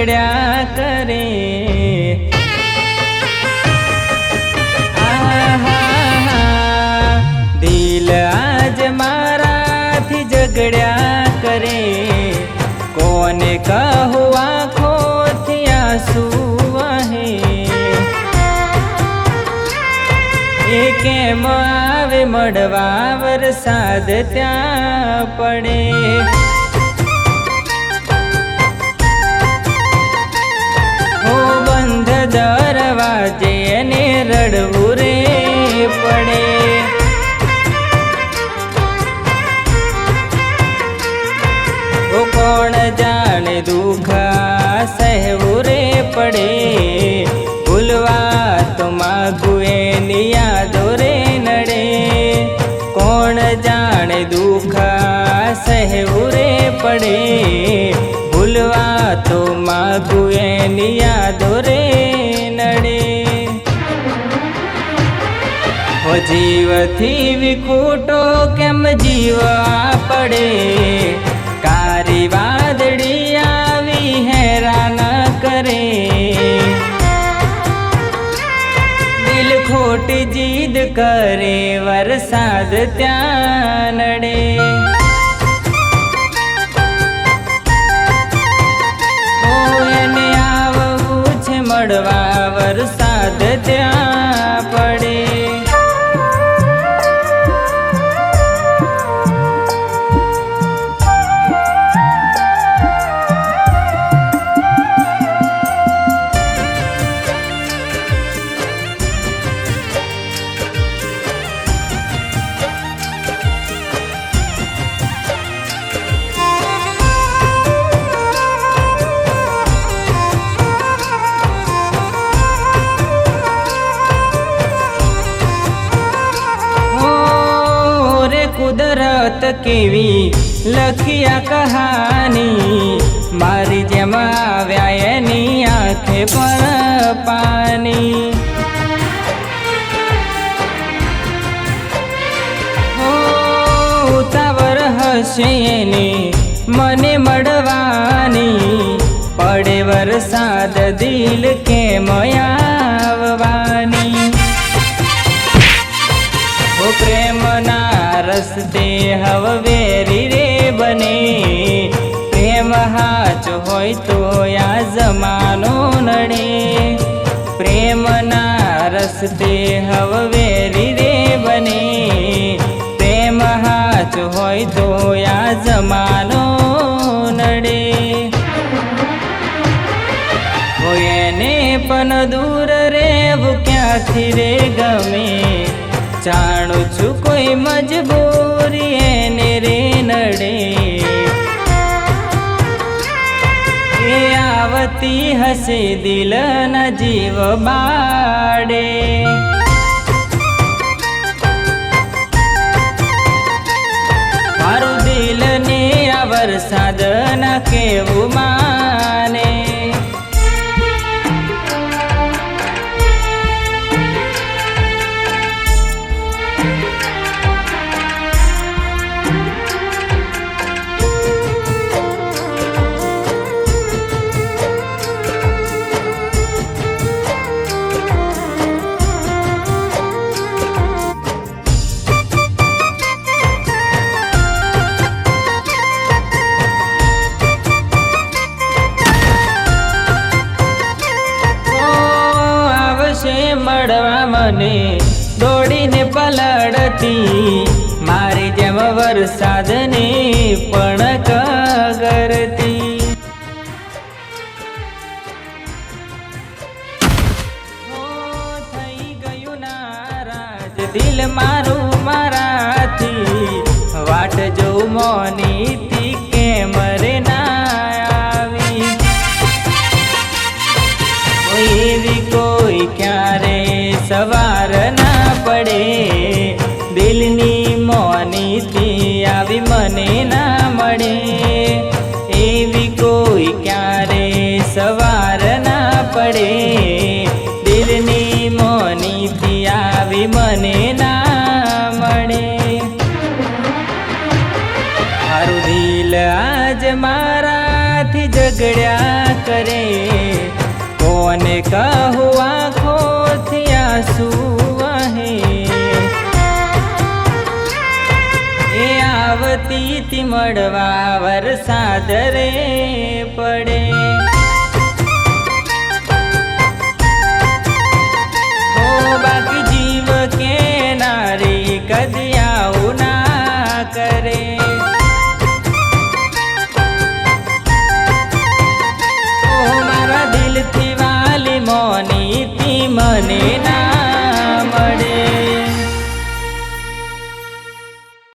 झगड्या करे। दिल आज माराथी झगड्या करे। कोने कहूँ आँखोथी आंसू वहे। केम आवे मळवा वरसाद त्या पड़े। हो बंध दरवाजे ने रड़वू रे पड़े। वो कोण जाने दुख सहवू रे पड़े। भूलवा तो मागू एनी यादो रे नड़े। कोण जाने दुख सहवू रे पड़े। भूलवा तो मागू एनी यादो रे नड़े। हो जीवथी विखूटो केम जीवा पड़े। कारी वादड़ी आवी हैरान करे। दिल खोटी जीद करे वरसाद त्या नड़े। ओने आववू छे मळवा वरसाद त्या पड़े। कुदरत केवी लखिया कहानी। मारी जेम आव्या एनी आंखे पर पानी। हो उतावर हसे एने मने मळवानी। पड़े वरसाद दिल केम आववानी। हो प्रेम ना रस्ते हव वेरी रे बने। प्रेम हाच होय तो या जमानो नडे। प्रेम ना रस्ते हव वेरी रे बने। प्रेम हाच होय तो या जमानो नडे। हो एने पण दूर रेवू क्यांथी रे गमे। जाणू छू कोई मजबूरी एने रे नड़े। ए आवती हसे दिल न जीव बाड़े। मारू दिल ने आ वरसाद न केवू माने। मळवा मने दौड़ीने पलड़ती। मारी जेम वरसादने पण कगरती। हो थई गयु नाराज दिल मारू माराथी। वाट जो मोनी थी केम रे ना आवी। एवी कोई क्यारे सवार ना पड़े। दिलनी मोनी थी आवी मने ना मळे। एवी कोई क्यारे सवार ना पड़े। दिलनी मोनी थी आवी मने ना मळे। મળવા વરસાદ રે પડે. ઓ બાકી જીવ કે નારી કદી આવું ના કરે. ઓ મારા દિલથી વાલી મોની તી મને ના